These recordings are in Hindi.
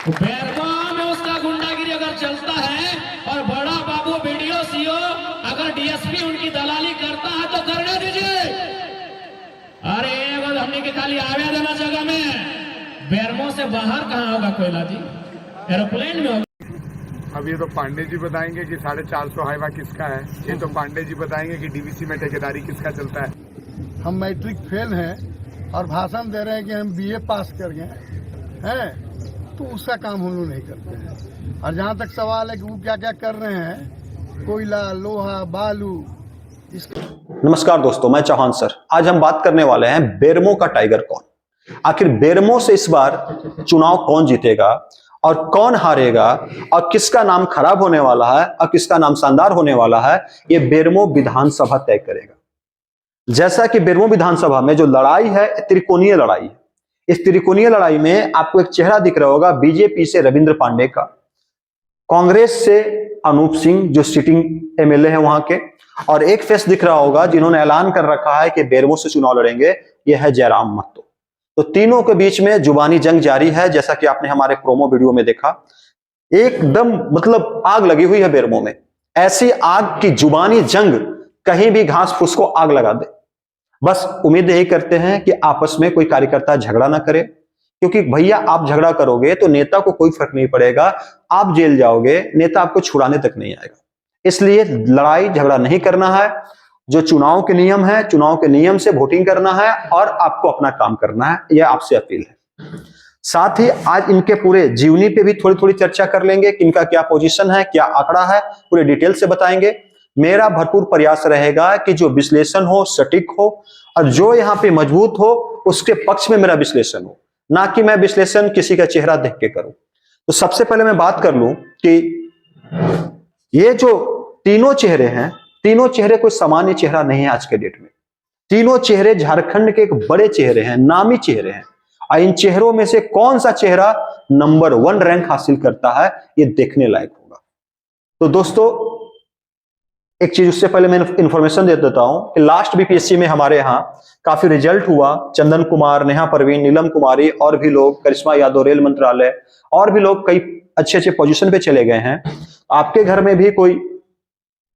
बेरवा में उसका गुंडागिरी अगर चलता है और बड़ा बाबू वीडियो सीओ अगर डीएसपी उनकी दलाली करता है तो करने दीजिए। अरे हमने के खाली आवेदन जगह में बेरमो से बाहर कहाँ होगा कोयला जी, एरोप्लेन में होगा। अब ये तो पांडे जी बताएंगे कि 450 हाईवा किसका है, ये तो पांडे जी बताएंगे कि डीवीसी में ठेकेदारी किसका चलता है। हम मैट्रिक फेल हैं और भाषण दे रहे हैं कि हम बीए पास कर गए हैं, तो उसका काम हम लोग नहीं करते हैं। और जहाँ तक सवाल है कि वो क्या क्या कर रहे हैं, कोयला, लोहा, बालू, नमस्कार दोस्तों, मैं चौहान सर। आज हम बात करने वाले हैं बेरमो का टाइगर कौन। आखिर बेरमो से इस बार चुनाव कौन जीतेगा और कौन हारेगा और किसका नाम खराब होने वाला है और किसका नाम शानदार होने वाला है, ये बेरमो विधानसभा तय करेगा। जैसा कि बेरमो विधानसभा में जो लड़ाई है त्रिकोणीय लड़ाई है। इस त्रिकोणीय लड़ाई में आपको एक चेहरा दिख रहा होगा, बीजेपी से रविंद्र पांडे का, कांग्रेस से अनूप सिंह जो सिटिंग एमएलए है वहां के, और एक फेस दिख रहा होगा जिन्होंने ऐलान कर रखा है कि बेरमो से चुनाव लड़ेंगे, यह है जयराम महतो। तो तीनों के बीच में जुबानी जंग जारी है। जैसा कि आपने हमारे प्रोमो वीडियो में देखा, एकदम मतलब आग लगी हुई है बेरमो में। ऐसी आग की जुबानी जंग कहीं भी घास फूस को आग लगा दे। बस उम्मीद यही करते हैं कि आपस में कोई कार्यकर्ता झगड़ा ना करे, क्योंकि भैया आप झगड़ा करोगे तो नेता को कोई फर्क नहीं पड़ेगा, आप जेल जाओगे, नेता आपको छुड़ाने तक नहीं आएगा। इसलिए लड़ाई झगड़ा नहीं करना है। जो चुनाव के नियम है, चुनाव के नियम से वोटिंग करना है और आपको अपना काम करना है, यह आपसे अपील है। साथ ही आज इनके पूरे जीवनी पे भी थोड़ी थोड़ी चर्चा कर लेंगे कि इनका क्या पोजीशन है, क्या आंकड़ा है, पूरे डिटेल से बताएंगे। मेरा भरपूर प्रयास रहेगा कि जो विश्लेषण हो सटीक हो और जो यहाँ पे मजबूत हो उसके पक्ष में मेरा विश्लेषण हो, ना कि मैं विश्लेषण किसी का चेहरा देख के करूं। तो सबसे पहले मैं बात कर लूं कि ये जो तीनों चेहरे हैं, तीनों चेहरे कोई सामान्य चेहरा नहीं है आज के डेट में। तीनों चेहरे झारखंड के एक बड़े चेहरे हैं, नामी चेहरे हैं, और इन चेहरों में से कौन सा चेहरा नंबर 1 रैंक हासिल करता है, ये देखने लायक होगा। तो दोस्तों एक चीज उससे पहले मैं इंफॉर्मेशन दे देता हूं कि लास्ट बीपीएससी में हमारे यहाँ काफी रिजल्ट हुआ। चंदन कुमार, नेहा परवीन, नीलम कुमारी और भी लोग, करिश्मा यादव रेल मंत्रालय, और भी लोग कई अच्छे अच्छे पोजीशन पे चले गए हैं। आपके घर में भी कोई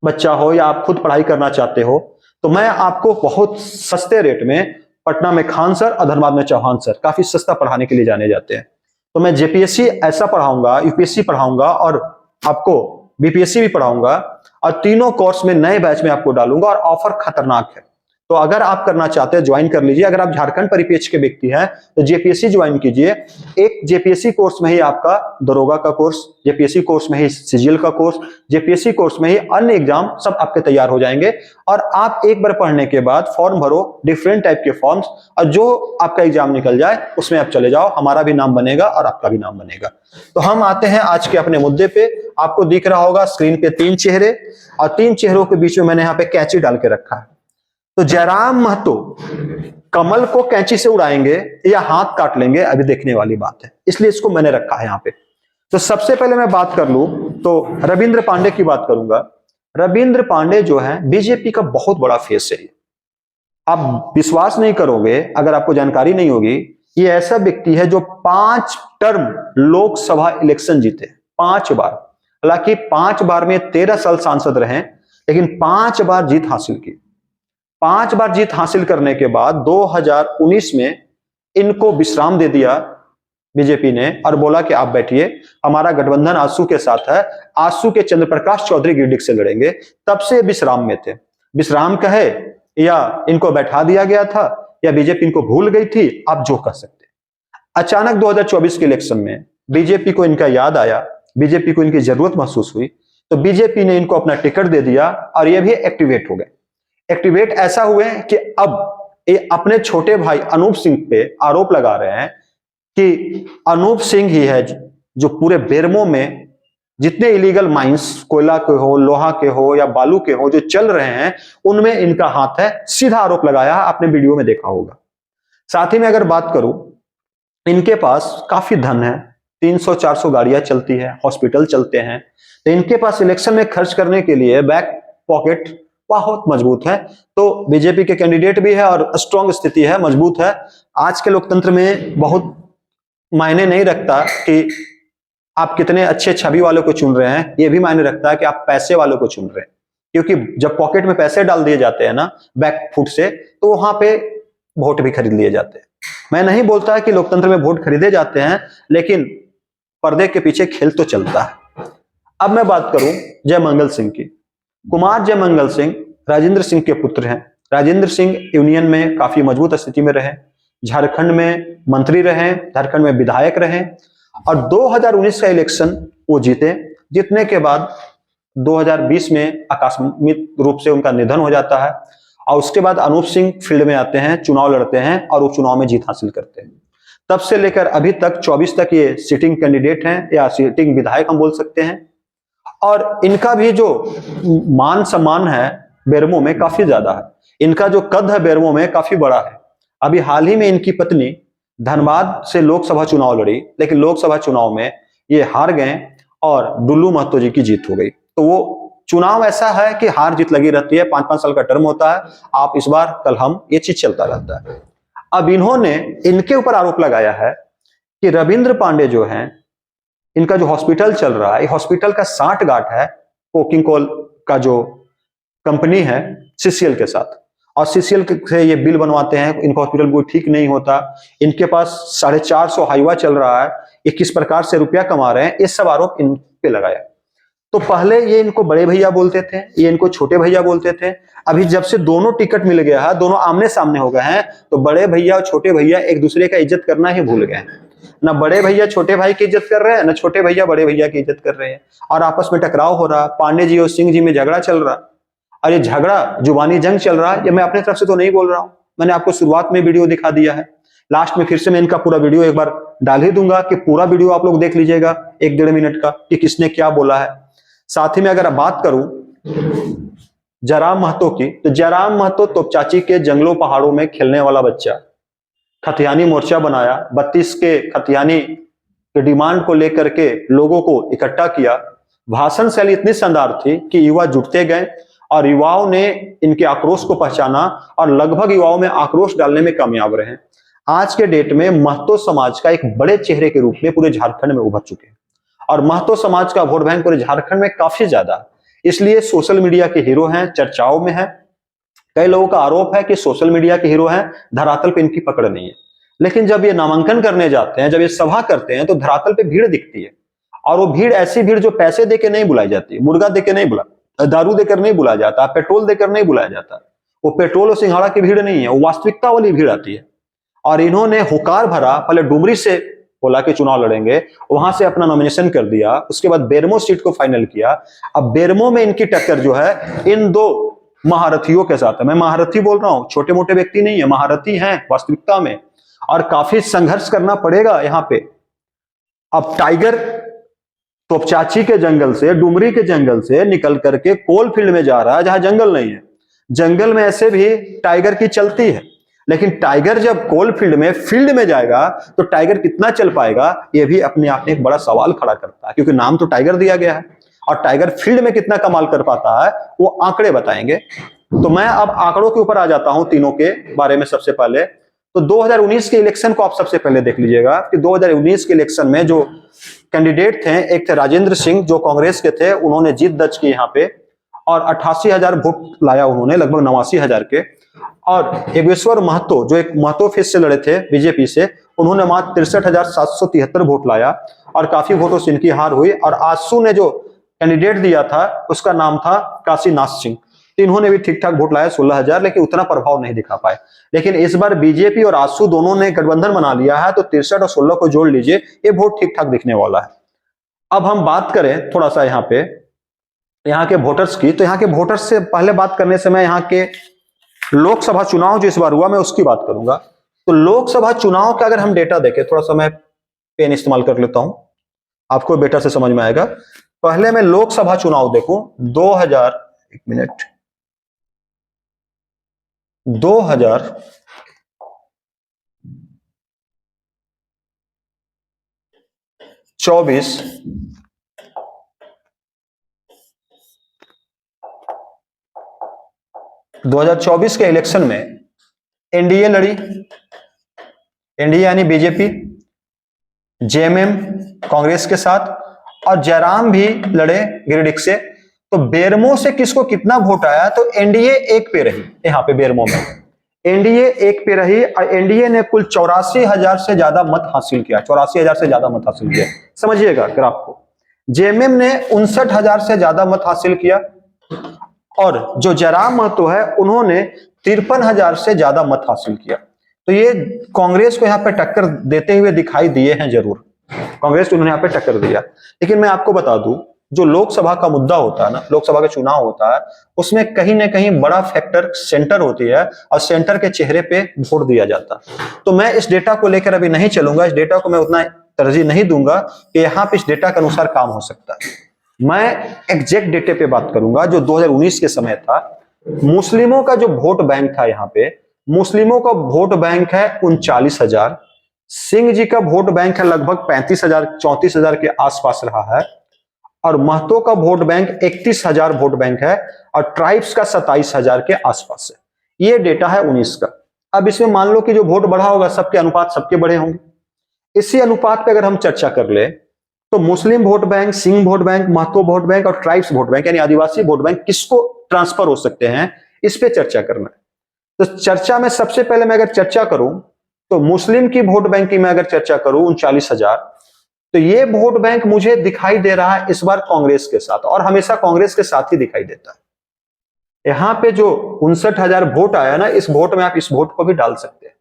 बच्चा हो या आप खुद पढ़ाई करना चाहते हो तो मैं आपको बहुत सस्ते रेट में, पटना में खान सर और धनबाद में चौहान सर काफी सस्ता पढ़ाने के लिए जाने जाते हैं। तो मैं जेपीएससी ऐसा पढ़ाऊंगा, यूपीएससी पढ़ाऊंगा और आपको बीपीएससी भी पढ़ाऊंगा, और तीनों कोर्स में नए बैच में आपको डालूंगा और ऑफर खतरनाक है। तो अगर आप करना चाहते हैं ज्वाइन कर लीजिए। अगर आप झारखंड परिप्रेक्ष्य के व्यक्ति हैं तो जेपीएससी ज्वाइन कीजिए। एक जेपीएससी कोर्स में ही आपका दरोगा का कोर्स, जेपीएससी कोर्स में ही सीजीएल का कोर्स, जेपीएससी कोर्स में ही अन्य एग्जाम सब आपके तैयार हो जाएंगे। और आप एक बार पढ़ने के बाद फॉर्म भरो, डिफरेंट टाइप के फॉर्म्स, और जो आपका एग्जाम निकल जाए उसमें आप चले जाओ, हमारा भी नाम बनेगा और आपका भी नाम बनेगा। तो हम आते हैं आज के अपने मुद्दे पे। आपको दिख रहा होगा स्क्रीन पे 3 चेहरे, और 3 चेहरों के बीच में मैंने यहाँ पे कैंची डाल के रखा है। तो जयराम महतो कमल को कैंची से उड़ाएंगे या हाथ काट लेंगे, अभी देखने वाली बात है, इसलिए इसको मैंने रखा है यहाँ पे। तो सबसे पहले मैं बात कर लूं तो रविंद्र पांडे की बात करूंगा। रविंद्र पांडे जो है बीजेपी का बहुत बड़ा फेस है। आप विश्वास नहीं करोगे अगर आपको जानकारी नहीं होगी, ये ऐसा व्यक्ति है जो 5 टर्म लोकसभा इलेक्शन जीते, 5 बार। हालांकि 5 बार में 13 साल सांसद रहे, लेकिन 5 बार जीत हासिल की। 5 बार जीत हासिल करने के बाद 2019 में इनको विश्राम दे दिया बीजेपी ने और बोला कि आप बैठिए, हमारा गठबंधन आजसू के साथ है, आजसू के चंद्रप्रकाश चौधरी गिरडिक से लड़ेंगे। तब से विश्राम में थे। विश्राम कहे या इनको बैठा दिया गया था या बीजेपी इनको भूल गई थी, आप जो कर सकते। अचानक 2024 के इलेक्शन में बीजेपी को इनका याद आया, बीजेपी को इनकी जरूरत महसूस हुई, तो बीजेपी ने इनको अपना टिकट दे दिया और ये भी एक्टिवेट हो गए। एक्टिवेट ऐसा हुए कि अब ये अपने छोटे भाई अनूप सिंह पे आरोप लगा रहे हैं कि अनूप सिंह ही है जो पूरे बेरमो में जितने इलीगल माइंस, कोयला के हो, लोहा के हो या बालू के हो, जो चल रहे हैं उनमें इनका हाथ है। सीधा आरोप लगाया, आपने वीडियो में देखा होगा। साथ ही में अगर बात करूं, इनके पास काफी धन है, 300-400 गाड़ियां चलती है, हॉस्पिटल चलते हैं। तो इनके पास इलेक्शन में खर्च करने के लिए बैक पॉकेट बहुत मजबूत है। तो बीजेपी के कैंडिडेट भी है और स्ट्रॉन्ग स्थिति है, मजबूत है। आज के लोकतंत्र में बहुत मायने नहीं रखता कि आप कितने अच्छे छवि वालों को चुन रहे हैं, ये भी मायने रखता है कि आप पैसे वालों को चुन रहे हैं। क्योंकि जब पॉकेट में पैसे डाल दिए जाते हैं ना बैक फुट से, तो वहां पे वोट भी खरीद लिए जाते हैं। मैं नहीं बोलता है कि लोकतंत्र में वोट खरीदे जाते हैं, लेकिन पर्दे के पीछे खेल तो चलता है। अब मैं बात करूं जयमंगल सिंह की। कुमार जयमंगल सिंह राजेंद्र सिंह के पुत्र हैं। राजेंद्र सिंह यूनियन में काफी मजबूत स्थिति में रहे, झारखंड में मंत्री रहे, झारखंड में विधायक रहे, और 2019 का इलेक्शन वो जीते। जीतने के बाद 2020 में आकस्मिक रूप से उनका निधन हो जाता है, और उसके बाद अनूप सिंह फील्ड में आते हैं, चुनाव लड़ते हैं और वो चुनाव में जीत हासिल करते हैं। तब से लेकर अभी तक 24 तक ये सिटिंग कैंडिडेट हैं या सिटिंग विधायक हम बोल सकते हैं। और इनका भी जो मान सम्मान है बेरमो में काफी ज्यादा है, इनका जो कद है बेरमो में काफी बड़ा है। अभी हाल ही में इनकी पत्नी धनबाद से लोकसभा चुनाव लड़ी, लेकिन लोकसभा चुनाव में ये हार गए और डुल्लू महतो जी की जीत हो गई। तो वो चुनाव ऐसा है कि हार जीत लगी रहती है, 5-5 साल का टर्म होता है, आप इस बार कल हम, ये चीज चलता रहता है। अब इन्होंने इनके ऊपर आरोप लगाया है कि रविंद्र पांडे जो हैं, इनका जो हॉस्पिटल चल रहा है, हॉस्पिटल का सांठगांठ है कोकिंग कोल का जो कंपनी है सीसीएल के साथ, और सीसीएल से ये बिल बनवाते हैं, इनका हॉस्पिटल कोई ठीक नहीं होता, इनके पास 450 हाईवा चल रहा है, ये किस प्रकार से रुपया कमा रहे हैं, ये सब आरोप इन पे लगाया। तो पहले ये इनको बड़े भैया बोलते थे, ये इनको छोटे भैया बोलते थे। अभी जब से दोनों टिकट मिल गया है, दोनों आमने सामने हो गए हैं, तो बड़े भैया और छोटे भैया एक दूसरे का इज्जत करना ही भूल गए हैं। ना बड़े भैया छोटे भाई की इज्जत कर रहे हैं, ना छोटे भैया बड़े भैया की इज्जत कर रहे हैं, और आपस में टकराव हो रहा। पांडे जी और सिंह जी में झगड़ा चल रहा, और ये झगड़ा जुबानी जंग चल रहा है। ये मैं अपनी तरफ से तो नहीं बोल रहा हूं, मैंने आपको शुरुआत में वीडियो दिखा दिया है। लास्ट में फिर से मैं इनका पूरा वीडियो एक बार डाल ही दूंगा कि पूरा वीडियो आप लोग देख लीजिएगा 1-1.5 मिनट का, कि किसने क्या बोला है। साथ ही में अगर बात करूं जयराम महतो की, तो जयराम महतो तोपचाची के जंगलों पहाड़ों में खेलने वाला बच्चा, खतियानी मोर्चा बनाया, 32 के खतियानी के डिमांड को लेकर के लोगों को इकट्ठा किया। भाषण शैली इतनी शानदार थी कि युवा जुटते गए, और युवाओं ने इनके आक्रोश को पहचाना, और लगभग युवाओं में आक्रोश डालने में कामयाब रहे। आज के डेट में महतो समाज का एक बड़े चेहरे के रूप में पूरे झारखंड में उभर चुके हैं, और महतो समाज का वोट बैंक पूरे झारखंड में काफी ज्यादा, इसलिए सोशल मीडिया के हीरो हैं, चर्चाओं में है। कई लोगों का आरोप है कि सोशल मीडिया के हीरो हैं, धरातल पे इनकी पकड़ नहीं है। लेकिन जब ये नामांकन करने जाते हैं, जब ये सभा करते हैं, तो धरातल पे भीड़ दिखती है, और वो भीड़ ऐसी भीड़ जो पैसे देके नहीं बुलाई जाती, मुर्गा देके नहीं बुला, दारू देकर नहीं बुलाया जाता, पेट्रोल देकर नहीं बुलाया जाता। वो पेट्रोल और सिंघाड़ा की भीड़ नहीं है, वो वास्तविकता वाली भीड़ आती है। और इन्होंने हुकार भरा, पहले डुमरी से बोला कि चुनाव लड़ेंगे, वहां से अपना नॉमिनेशन कर दिया, उसके बाद बेरमो सीट को फाइनल किया। अब बेरमो में इनकी टक्कर जो है इन दो महारथियों के साथ है। मैं महारथी बोल रहा हूं, छोटे मोटे व्यक्ति नहीं है, महारथी हैं वास्तविकता में, और काफी संघर्ष करना पड़ेगा यहाँ पे। अब टाइगर तोपचाची के जंगल से, डुमरी के जंगल से निकल करके कोल फील्ड में जा रहा है, जहां जंगल नहीं है। जंगल में ऐसे भी टाइगर की चलती है, लेकिन टाइगर जब कोल फील्ड में जाएगा तो टाइगर कितना चल पाएगा, यह भी अपने आप में एक बड़ा सवाल खड़ा करता है, क्योंकि नाम तो टाइगर दिया गया है। और टाइगर फील्ड में कितना कमाल कर पाता है वो आंकड़े बताएंगे। तो मैं अब आंकड़ों के ऊपर आ जाता हूं, तीनों के बारे में। सबसे पहले तो 2019 के इलेक्शन को आप सबसे पहले देख लीजिएगा कि 2019 के इलेक्शन में जो कैंडिडेट थे, एक थे राजेंद्र सिंह जो कांग्रेस के थे, उन्होंने जीत दर्ज की यहाँ पे, और 88,000 वोट लाया उन्होंने, लगभग 89,000 के। और योगेश्वर महतो जो एक महतो फेस से लड़े थे बीजेपी से, उन्होंने मात्र 63,773 वोट लाया, और काफी वोटों से इनकी हार हुई। और आसू ने जो कैंडिडेट दिया था उसका नाम था काशीनाथ सिंह, इन्होंने भी ठीक ठाक वोट लाया 16,000, लेकिन उतना प्रभाव नहीं दिखा पाए। लेकिन इस बार बीजेपी और आसू दोनों ने गठबंधन बना लिया है, तो 63 और 16 को जोड़ लीजिए, ये वोट ठीक ठाक दिखने वाला है। अब हम बात करें थोड़ा सा यहाँ पे यहाँ के वोटर्स की, तो यहाँ के वोटर्स से पहले बात करने से मैं यहाँ के लोकसभा चुनाव जो इस बार हुआ मैं उसकी बात करूंगा। तो लोकसभा चुनाव का अगर हम डेटा देखें, थोड़ा सा मैं पेन इस्तेमाल कर लेता हूं, आपको बेटा से समझ में आएगा। पहले मैं लोकसभा चुनाव देखूं 2024 के इलेक्शन में एनडीए लड़ी, एनडीए यानी बीजेपी, जेएमएम कांग्रेस के साथ, और जयराम भी लड़े गिरिडीह से। तो बेरमो से किसको कितना वोट आया, तो एनडीए एक पे रही। यहाँ पे बेरमो में एनडीए एक पे रही और एनडीए ने कुल 84,000 से ज्यादा मत हासिल किया। 84,000 से ज्यादा मत हासिल किया, समझिएगा ग्राफ को। जेएमएम ने 59,000 से ज्यादा मत हासिल किया और जो जयराम महतो है उन्होंने 53,000 से ज्यादा मत हासिल किया। तो ये कांग्रेस को यहाँ पे टक्कर देते हुए दिखाई दिए हैं, जरूर कांग्रेस को उन्होंने यहाँ पे टक्कर दिया। लेकिन मैं आपको बता दूं, जो लोकसभा का मुद्दा होता है ना, लोकसभा का चुनाव होता है, उसमें कहीं ना कहीं बड़ा फैक्टर सेंटर होती है और सेंटर के चेहरे पे वोट दिया जाता। तो मैं इस डेटा को लेकर अभी नहीं चलूंगा, इस डेटा को मैं उतना तरजीह नहीं दूंगा कि यहाँ पे इस डेटा के अनुसार काम हो सकता है। मैं एग्जैक्ट डेटे पे बात करूंगा जो 2019 के समय था। मुस्लिमों का जो वोट बैंक था, यहाँ पे मुस्लिमों का वोट बैंक है 39,000। सिंह जी का वोट बैंक है लगभग 35,000 34,000 के आसपास रहा है और महतो का वोट बैंक 31,000 वोट बैंक है और ट्राइब्स का 27,000 के आसपास है। ये डेटा है 19 का। अब इसमें मान लो कि जो वोट बढ़ा होगा सबके अनुपात सबके बढ़े होंगे। इसी अनुपात पे अगर हम चर्चा कर ले तो Muslim vote bank, Singh vote bank, Mahato vote bank और ट्राइब्स वोट बैंक यानी आदिवासी वोट बैंक किसको ट्रांसफर हो सकते हैं, इस पे चर्चा करना है। तो चर्चा में सबसे पहले मैं अगर चर्चा करूं तो मुस्लिम की वोट बैंक की मैं अगर चर्चा करूं 39,000, तो ये वोट बैंक मुझे दिखाई दे रहा है इस बार कांग्रेस के साथ और हमेशा कांग्रेस के साथ ही दिखाई देता है। यहां पे जो 59,000 वोट आया ना, इस वोट में आप इस वोट को भी डाल सकते हैं।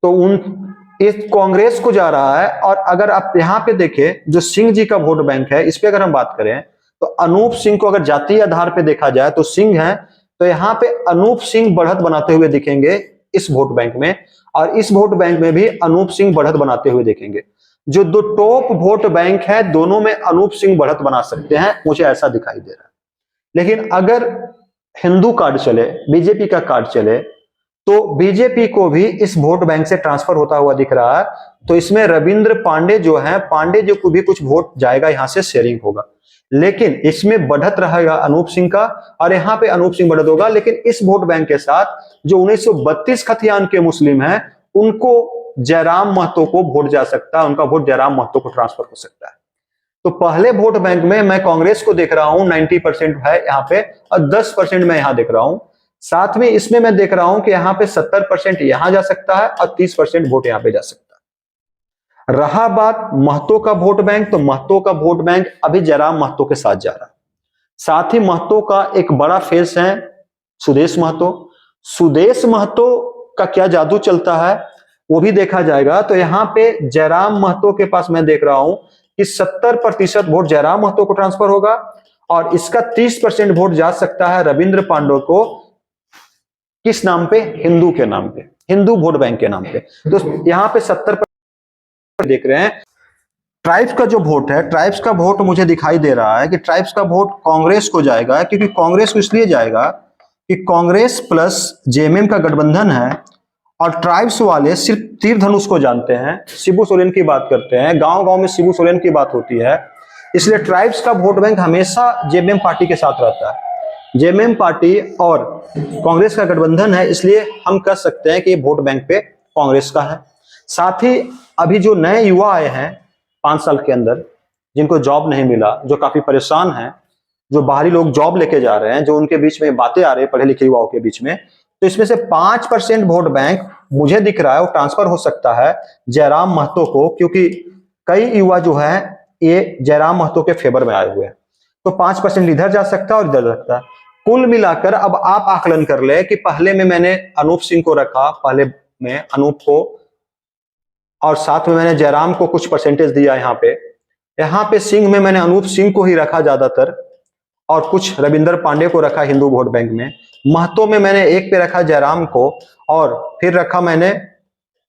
तो इस कांग्रेस को जा रहा है। और अगर आप यहां पे देखें जो सिंह जी का वोट बैंक है, इस पे अगर हम बात करें तो अनूप सिंह को अगर जातीय आधार पे देखा जाए तो सिंह है, तो यहाँ पे अनूप सिंह बढ़त बनाते हुए दिखेंगे इस वोट बैंक में और इस वोट बैंक में भी अनूप सिंह बढ़त बनाते हुए देखेंगे। जो दो टॉप वोट बैंक है दोनों में अनूप सिंह बढ़त बना सकते हैं, मुझे ऐसा दिखाई दे रहा है। लेकिन अगर हिंदू कार्ड चले, बीजेपी का कार्ड चले, तो बीजेपी को भी इस वोट बैंक से ट्रांसफर होता हुआ दिख रहा है। तो इसमें रविंद्र पांडे जो है, पांडे जी को भी कुछ वोट जाएगा, यहां से शेयरिंग होगा। लेकिन इसमें बढ़त रहेगा अनूप सिंह का और यहाँ पे अनूप सिंह बढ़त होगा। लेकिन इस वोट बैंक के साथ जो 1932 खतियान के मुस्लिम हैं, उनको जयराम महतो को वोट जा सकता है, उनका वोट जयराम महतो को ट्रांसफर हो सकता है। तो पहले वोट बैंक में मैं कांग्रेस को देख रहा हूं 90% है यहाँ पे और 10% मैं यहां देख रहा हूं। साथ में इसमें मैं देख रहा हूं कि यहाँ पे 70% यहां जा सकता है और 30% वोट यहां पे जा सकता है। रहा बात महतो का वोट बैंक, तो महतो का वोट बैंक अभी जयराम महतो के साथ जा रहा है। साथ ही महतो का एक बड़ा फेस है सुदेश महतो। सुदेश महतो का क्या जादू चलता है वो भी देखा जाएगा। तो यहाँ पे जयराम महतो के पास मैं देख रहा हूं कि 70% वोट जयराम महतो को ट्रांसफर होगा और इसका 30% वोट जा सकता है रविंद्र पांडे को। किस नाम पे? हिंदू के नाम पे, हिंदू वोट बैंक के नाम पे। तो यहाँ पे 70% देख रहे हैं। ट्राइब्स का जो वोट है, ट्राइब्स का वोट मुझे दिखाई दे रहा है कि ट्राइब्स का वोट कांग्रेस को जाएगा, क्योंकि कांग्रेस को इसलिए जाएगा कि कांग्रेस प्लस जेएमएम का गठबंधन है और ट्राइब्स वाले सिर्फ तीर धनुष को जानते हैं, शिबू सोरेन की बात करते हैं, गांव गांव में शिबू सोरेन की बात होती है। इसलिए ट्राइब्स का वोट बैंक हमेशा जेएमएम पार्टी के साथ रहता है। जेएमएम पार्टी और कांग्रेस का गठबंधन है, इसलिए हम कह सकते हैं कि ये वोट बैंक पे कांग्रेस का है। साथ ही अभी जो नए युवा आए हैं 5 साल के अंदर, जिनको जॉब नहीं मिला, जो काफी परेशान हैं, जो बाहरी लोग जॉब लेके जा रहे हैं, जो उनके बीच में बातें आ रही है पढ़े लिखे युवाओं के बीच में, तो इसमें से 5% वोट बैंक मुझे दिख रहा है वो ट्रांसफर हो सकता है जयराम महतो को, क्योंकि कई युवा जो है ये जयराम महतो के फेवर में आए हुए हैं। तो 5% इधर जा सकता है और इधर जा सकता है। कुल मिलाकर अब आप आकलन कर ले कि पहले में मैंने अनूप सिंह को रखा, पहले में अनूप को, और साथ में मैंने जयराम को कुछ परसेंटेज दिया। यहाँ पे सिंह में मैंने अनूप सिंह को ही रखा ज्यादातर और कुछ रविंद्र पांडे को रखा हिंदू वोट बैंक में। महतो में मैंने एक पे रखा जयराम को और फिर रखा मैंने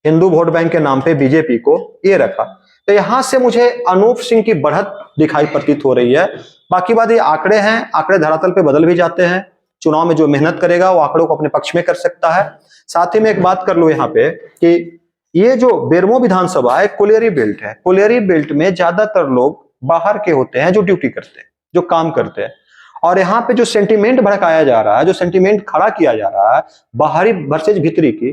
हिंदू वोट बैंक के नाम पे बीजेपी को, ये रखा। तो यहां से मुझे अनूप सिंह की बढ़त दिखाई प्रतीत हो रही है। बाकी बात ये आंकड़े हैं, आंकड़े धरातल पे बदल भी जाते हैं। चुनाव में जो मेहनत करेगा वो आंकड़ों को अपने पक्ष में कर सकता है। साथ ही में एक बात कर लो यहाँ पे कि ये जो बेरमो विधानसभा है कोलियरी बेल्ट है। कोलियरी बेल्ट में ज्यादातर लोग बाहर के होते हैं जो ड्यूटी करते हैं, जो काम करते हैं। और यहाँ पे जो सेंटीमेंट भड़काया जा रहा है, जो सेंटीमेंट खड़ा किया जा रहा है बाहरी वर्सेज भीतरी की,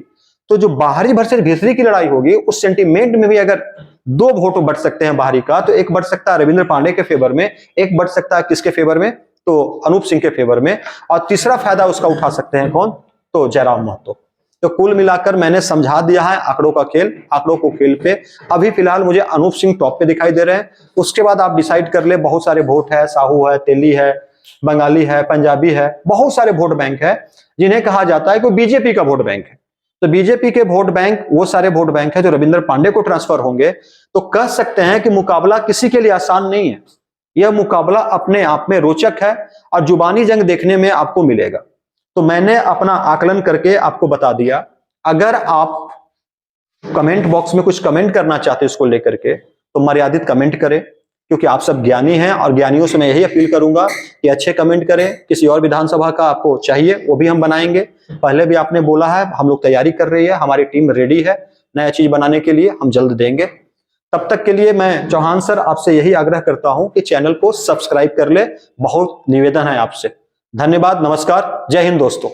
तो जो बाहरी वर्सेज भीतरी की लड़ाई होगी उस सेंटीमेंट में भी अगर दो वोट बढ़ सकते हैं बाहरी का, तो एक बढ़ सकता है रविंद्र पांडे के फेवर में, एक बढ़ सकता है किसके फेवर में, तो अनूप सिंह के फेवर में, और तीसरा फायदा उसका उठा सकते हैं कौन, तो जयराम महतो। तो कुल मिलाकर मैंने समझा दिया है आंकड़ों का खेल, आंकड़ों को खेल पे अभी फिलहाल मुझे अनूप सिंह टॉप पे दिखाई दे रहे हैं। उसके बाद आप डिसाइड कर ले, बहुत सारे वोट है, साहू है, तेली है, बंगाली है, पंजाबी है, बहुत सारे वोट बैंक है जिन्हें कहा जाता है कि बीजेपी का वोट बैंक है। तो बीजेपी के वोट बैंक वो सारे वोट बैंक है जो रविंद्र पांडे को ट्रांसफर होंगे। तो कह सकते हैं कि मुकाबला किसी के लिए आसान नहीं है, यह मुकाबला अपने आप में रोचक है और जुबानी जंग देखने में आपको मिलेगा। तो मैंने अपना आकलन करके आपको बता दिया। अगर आप कमेंट बॉक्स में कुछ कमेंट करना चाहते हैं इसको लेकर के, तो मर्यादित कमेंट करें, क्योंकि आप सब ज्ञानी हैं और ज्ञानियों से मैं यही अपील करूंगा कि अच्छे कमेंट करें। किसी और विधानसभा का आपको चाहिए वो भी हम बनाएंगे, पहले भी आपने बोला है, हम लोग तैयारी कर रही है, हमारी टीम रेडी है नया चीज बनाने के लिए, हम जल्द देंगे। तब तक के लिए मैं चौहान सर आपसे यही आग्रह करता हूं कि चैनल को सब्सक्राइब कर ले, बहुत निवेदन है आपसे। धन्यवाद, नमस्कार, जय हिंद दोस्तों।